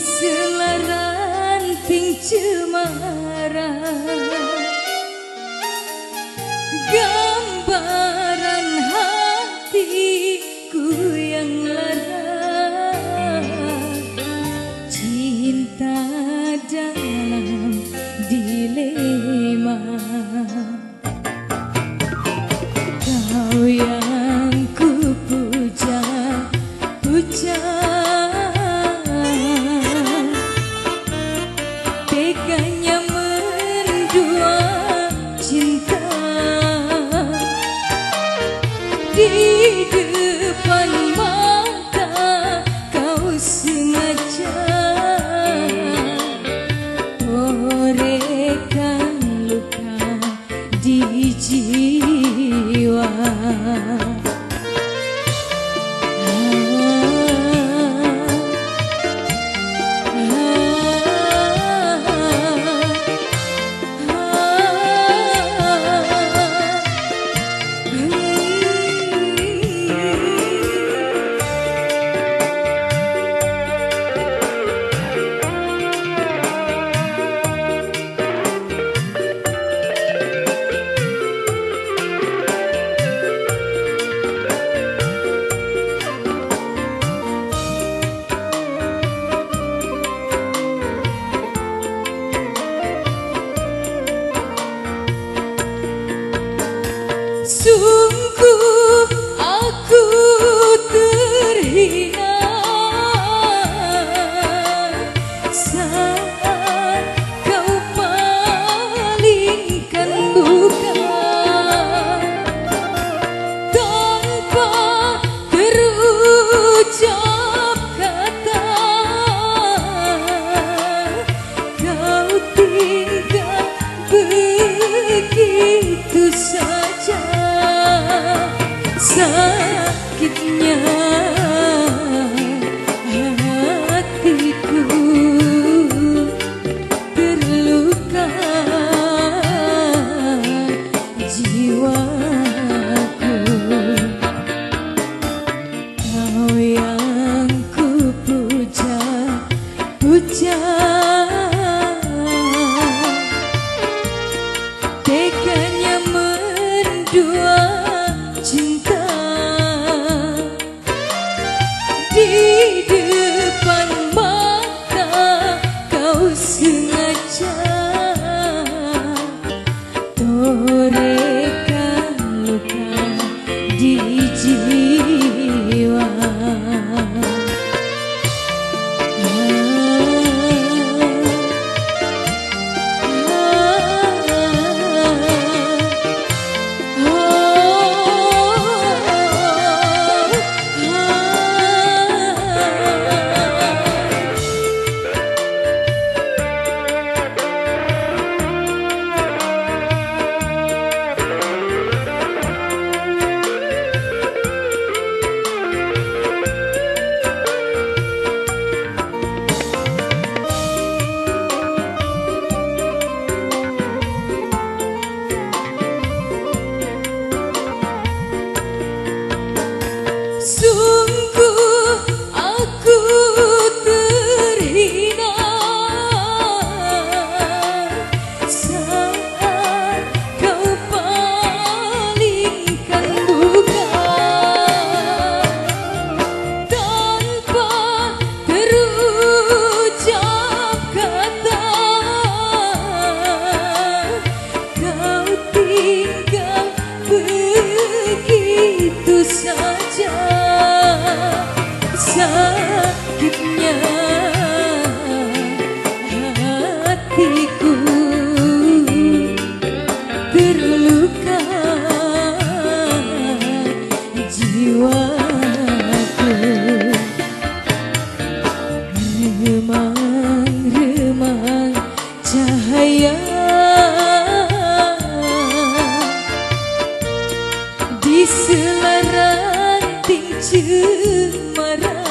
selaranting cemara, gambaran hatiku yang lara, cinta dalam dilema. Kau yang ku puja, puja, teganya mendua cinta di depan mata. Kau sengaja torekan luka di jiwa. Sungguh aku terhina saat kau palingkan buka tanpa terucap kata. Kau tinggal begitu saja. Sakitnya hatiku terluka, jiwaku. Kau yang ku puja, puja, teganya mendua cinta di depan mata. Kau sengaja torekan luka di jiwa. Sungguh aku terhina saat kau palingkan buka tanpa terucap kata. Kau tinggal begitu saja. Sakitnya hatiku terluka, jiwaku. Remang-remang cahaya di selaranting cemara,